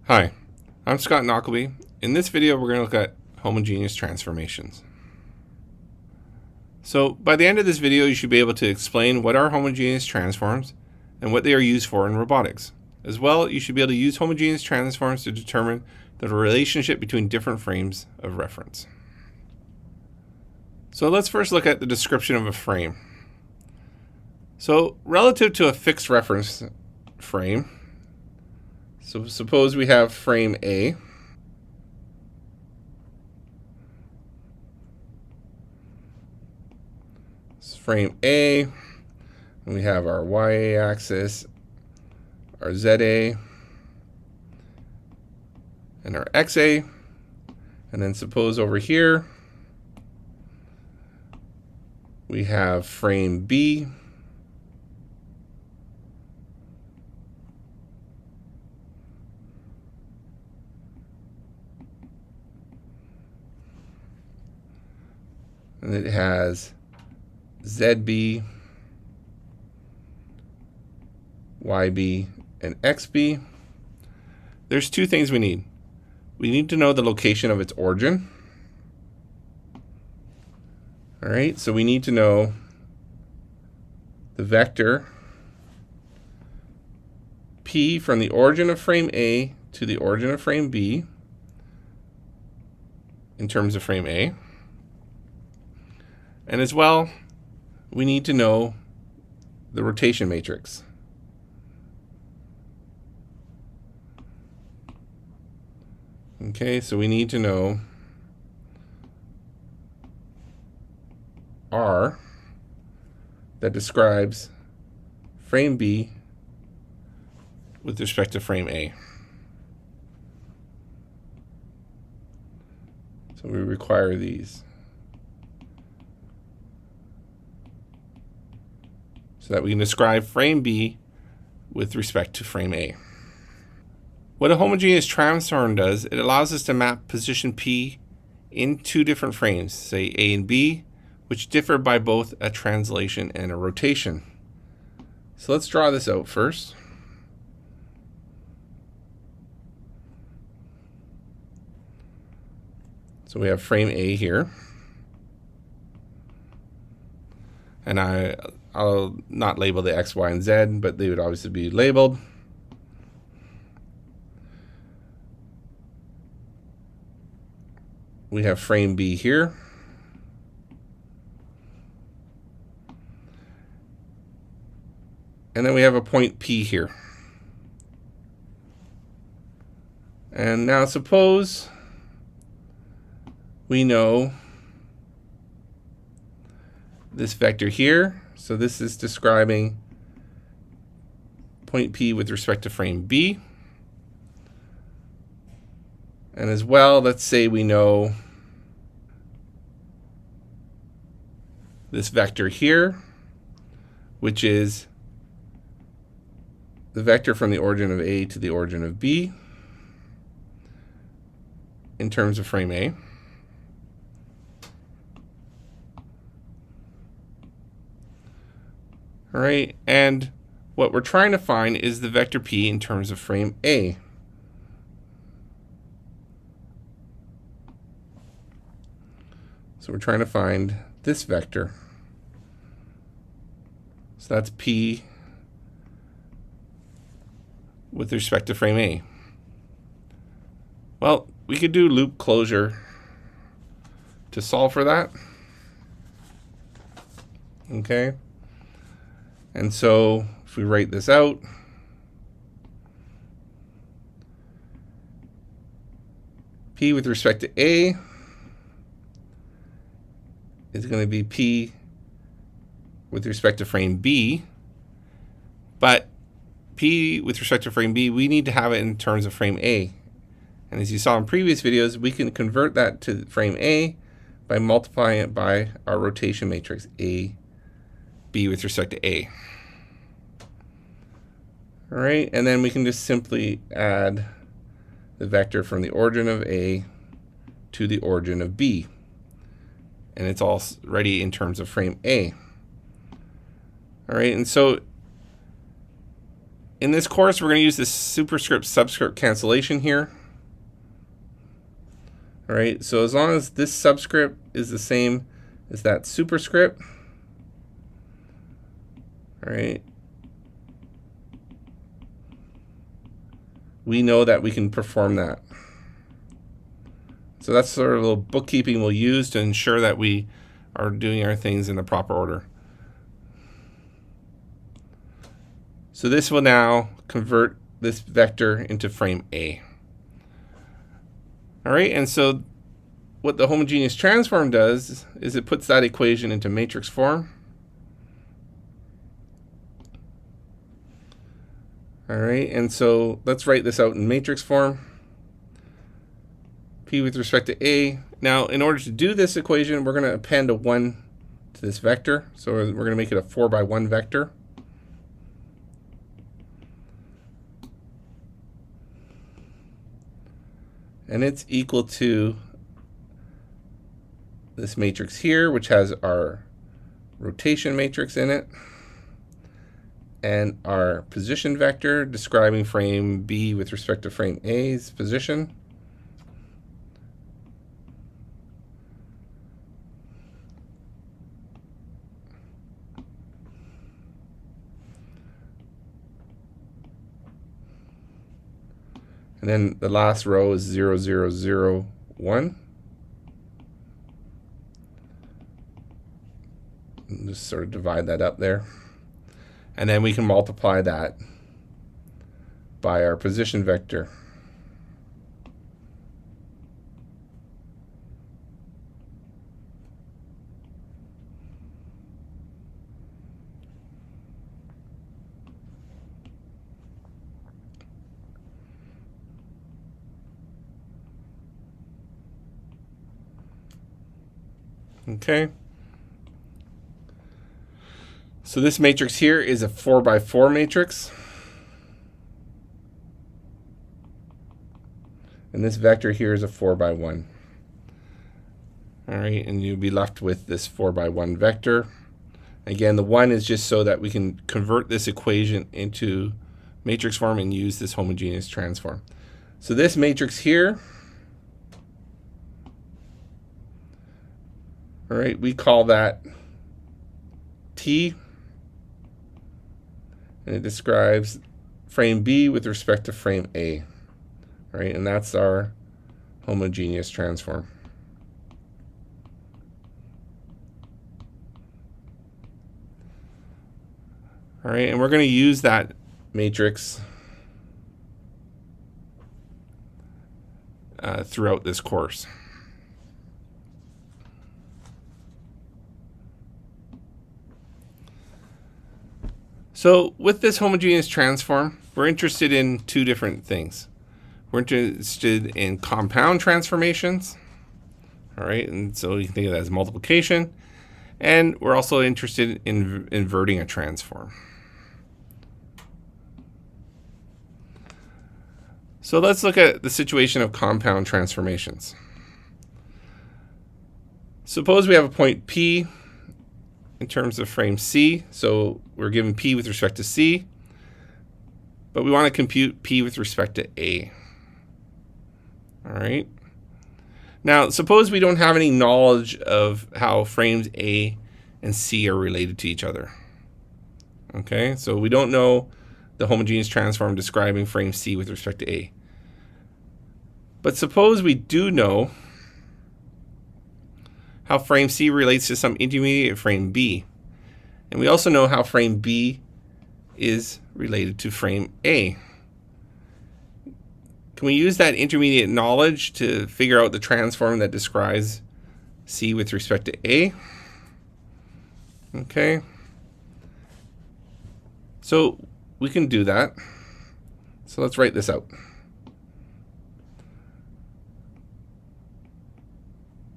Hi, I'm Scott Knockleby. In this video, we're going to look at homogeneous transformations. So by the end of this video, you should be able to explain what are homogeneous transforms and what they are used for in robotics. As well, you should be able to use homogeneous transforms to determine the relationship between different frames of reference. So let's first look at the description of a frame. So relative to a fixed reference frame, so suppose we have frame A. It's frame A, and we have our YA axis, our ZA, and our XA. And then suppose over here we have frame B, and it has ZB, YB, and XB. There's two things we need. We need to know the location of its origin. All right, so we need to know the vector P from the origin of frame A to the origin of frame B in terms of frame A. And as well, we need to know the rotation matrix. Okay, so we need to know R that describes frame B with respect to frame A. So we require these so that we can describe frame B with respect to frame A. What a homogeneous transform does, it allows us to map position P in two different frames, say A and B, which differ by both a translation and a rotation. So let's draw this out first. So we have frame A here. And I'll not label the X, Y, and Z, but they would obviously be labeled. We have frame B here. And then we have a point P here. And now suppose we know this vector here. So this is describing point P with respect to frame B. And as well, let's say we know this vector here, which is the vector from the origin of A to the origin of B in terms of frame A. All right, and what we're trying to find is the vector P in terms of frame A. So we're trying to find this vector. So that's P with respect to frame A. Well, we could do loop closure to solve for that. Okay. And so if we write this out, P with respect to A is going to be P with respect to frame B, but P with respect to frame B, we need to have it in terms of frame A. And as you saw in previous videos, we can convert that to frame A by multiplying it by our rotation matrix, A, B with respect to A. All right, and then we can just simply add the vector from the origin of A to the origin of B. And it's already in terms of frame A. All right, and so in this course, we're going to use this superscript-subscript cancellation here. All right, so as long as this subscript is the same as that superscript, all right, we know that we can perform that. So that's sort of a little bookkeeping we'll use to ensure that we are doing our things in the proper order. So this will now convert this vector into frame A. All right, and so what the homogeneous transform does is it puts that equation into matrix form. All right, and so let's write this out in matrix form. P with respect to A. Now, in order to do this equation, we're going to append a 1 to this vector. So we're going to make it a 4 by 1 vector. And it's equal to this matrix here, which has our rotation matrix in it, and our position vector describing frame B with respect to frame A's position. And then the last row is 0, 0, 0, 1. And just sort of divide that up there. And then we can multiply that by our position vector. Okay. So this matrix here is a 4 by 4 matrix. And this vector here is a 4 by 1. All right, and you'll be left with this 4 by 1 vector. Again, the 1 is just so that we can convert this equation into matrix form and use this homogeneous transform. So this matrix here, all right, we call that T, and it describes frame B with respect to frame A, all right, and that's our homogeneous transform. All right, and we're going to use that matrix throughout this course. So with this homogeneous transform, we're interested in two different things. We're interested in compound transformations, all right, and so you can think of that as multiplication, and we're also interested in inverting a transform. So let's look at the situation of compound transformations. Suppose we have a point P in terms of frame C. So we're given P with respect to C, but we want to compute P with respect to A. All right. Now, suppose we don't have any knowledge of how frames A and C are related to each other. Okay, so we don't know the homogeneous transform describing frame C with respect to A. But suppose we do know how frame C relates to some intermediate frame B. And we also know how frame B is related to frame A. Can we use that intermediate knowledge to figure out the transform that describes C with respect to A? Okay. So we can do that. So let's write this out.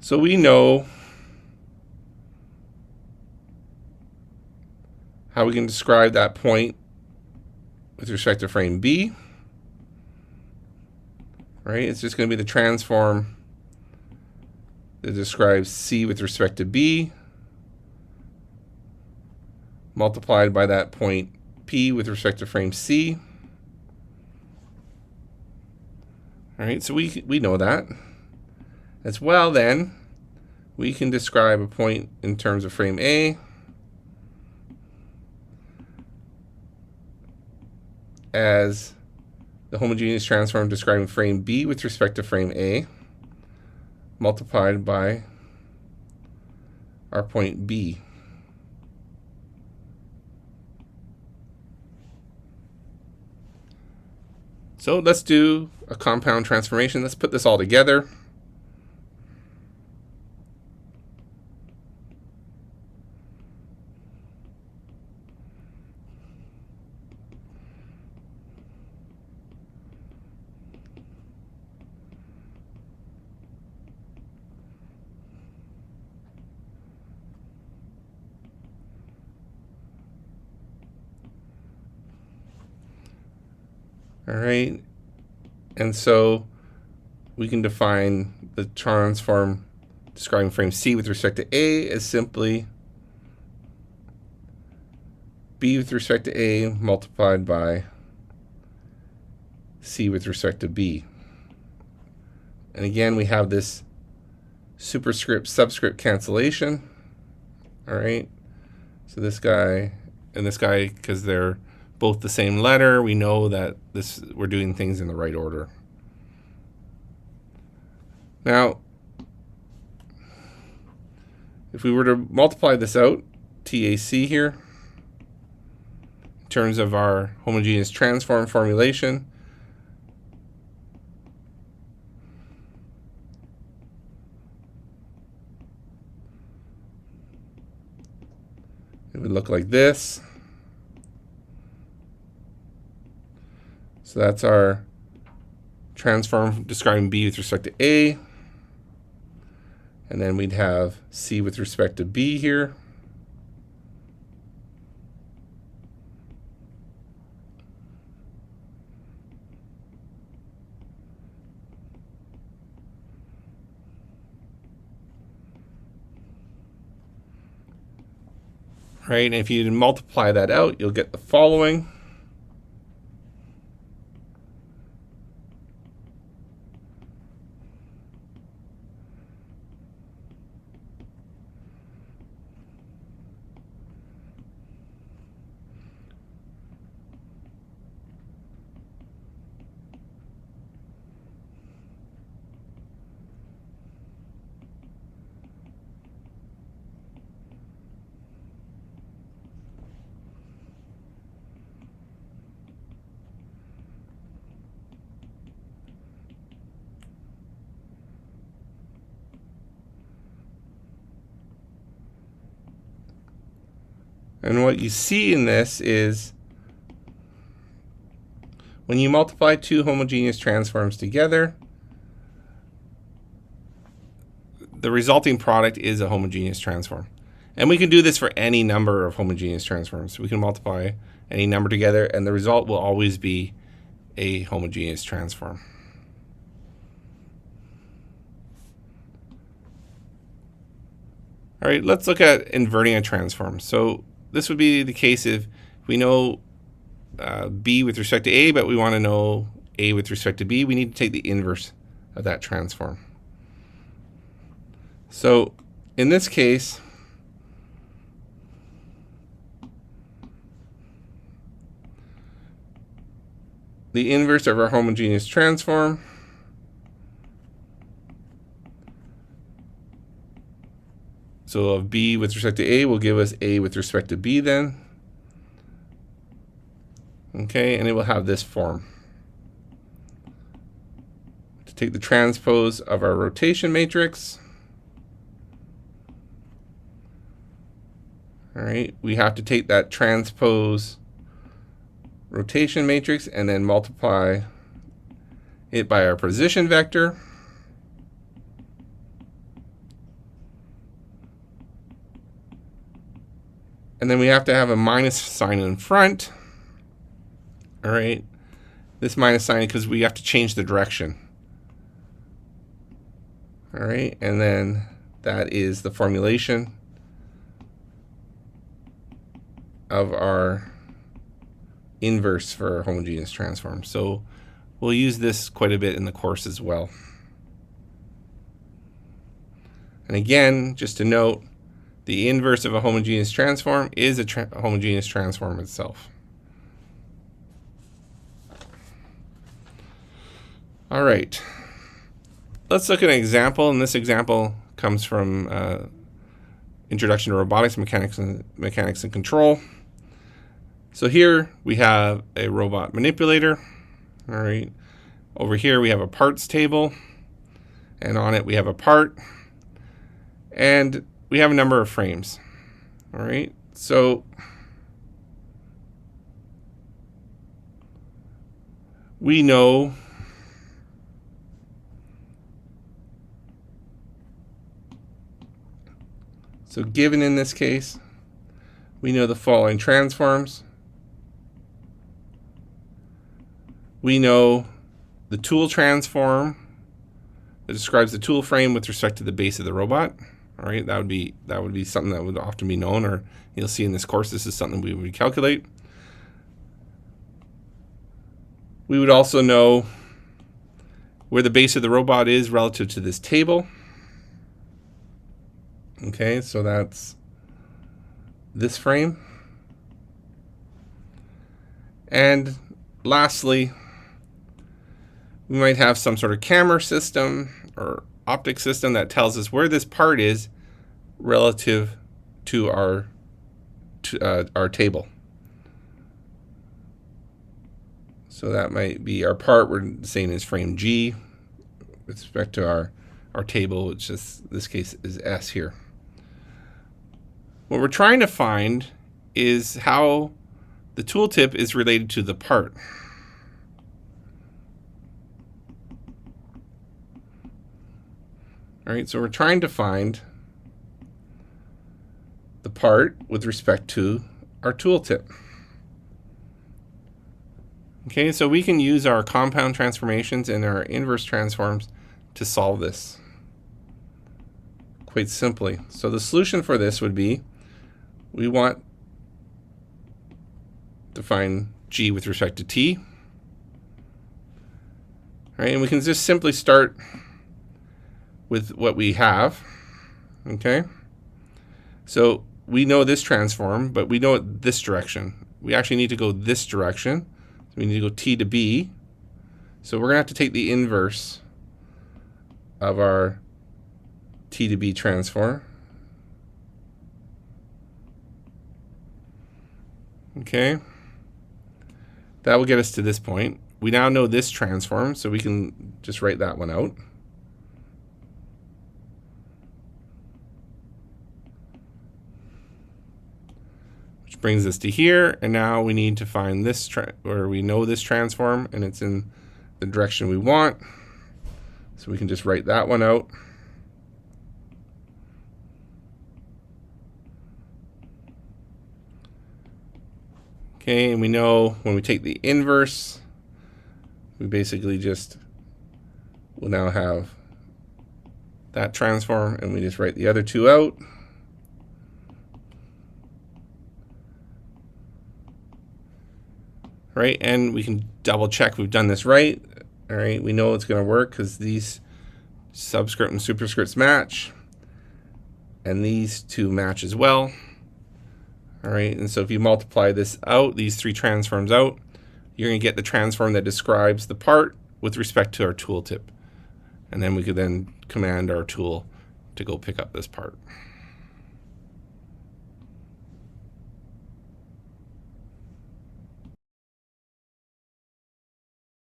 So we know how we can describe that point with respect to frame B. Right? It's just going to be the transform that describes C with respect to B multiplied by that point P with respect to frame C. All right, so we know that. As well, then, we can describe a point in terms of frame A as the homogeneous transform describing frame B with respect to frame A multiplied by our point B. So let's do a compound transformation. Let's put this all together. All right, and so we can define the transform describing frame C with respect to A as simply B with respect to A multiplied by C with respect to B. And again, we have this superscript subscript cancellation. All right, so this guy and this guy, because they're both the same letter, we know that we're doing things in the right order. Now, if we were to multiply this out, TAC here, in terms of our homogeneous transform formulation, it would look like this. So that's our transform describing B with respect to A. And then we'd have C with respect to B here. Right, and if you multiply that out, you'll get the following. And what you see in this is when you multiply two homogeneous transforms together, the resulting product is a homogeneous transform. And we can do this for any number of homogeneous transforms. So we can multiply any number together, and the result will always be a homogeneous transform. All right, let's look at inverting a transform. So this would be the case if we know B with respect to A, but we want to know A with respect to B. We need to take the inverse of that transform. So in this case, the inverse of our homogeneous transform so of B with respect to A will give us A with respect to B then. Okay, and it will have this form. To take the transpose of our rotation matrix, all right, we have to take that transpose rotation matrix and then multiply it by our position vector. And then we have to have a minus sign in front. All right, this minus sign because we have to change the direction. All right, and then that is the formulation of our inverse for our homogeneous transform. So We'll use this quite a bit in the course as well. And again, just to note, the inverse of a homogeneous transform is a homogeneous transform itself. All right, let's look at an example, and this example comes from Introduction to Robotics, Mechanics and Control. So here we have a robot manipulator. All right, over here we have a parts table, and on it we have a part, and we have a number of frames. All right, so we know given in this case, we know the following transforms. We know the tool transform that describes the tool frame with respect to the base of the robot. All right, that would be something that would often be known, or you'll see in this course this is something we would calculate. We would also know where the base of the robot is relative to this table. Okay, so that's this frame. And lastly, we might have some sort of camera system or optic system that tells us where this part is relative to our table. So that might be our part we're saying is frame G with respect to our table, which is this case is S here. What we're trying to find is how the tooltip is related to the part. All right, so we're trying to find the part with respect to our tooltip. Okay, so we can use our compound transformations and our inverse transforms to solve this quite simply. So the solution for this would be, we want to find G with respect to T. All right, and we can just simply start with what we have. Okay, so we know this transform, but we know it this direction. We actually need to go this direction. So we need to go T to B. So we're gonna have to take the inverse of our T to B transform. Okay, that will get us to this point. We now know this transform, so we can just write that one out. Which brings us to here, and now we need to find this, where we know this transform, and it's in the direction we want. So we can just write that one out. Okay, and we know when we take the inverse, we basically just will now have that transform, and we just write the other two out. Right, and we can double check we've done this right. All right, we know it's going to work because these subscript and superscripts match, and these two match as well. All right, and so if you multiply this out, these three transforms out, you're going to get the transform that describes the part with respect to our tooltip. And then we could then command our tool to go pick up this part.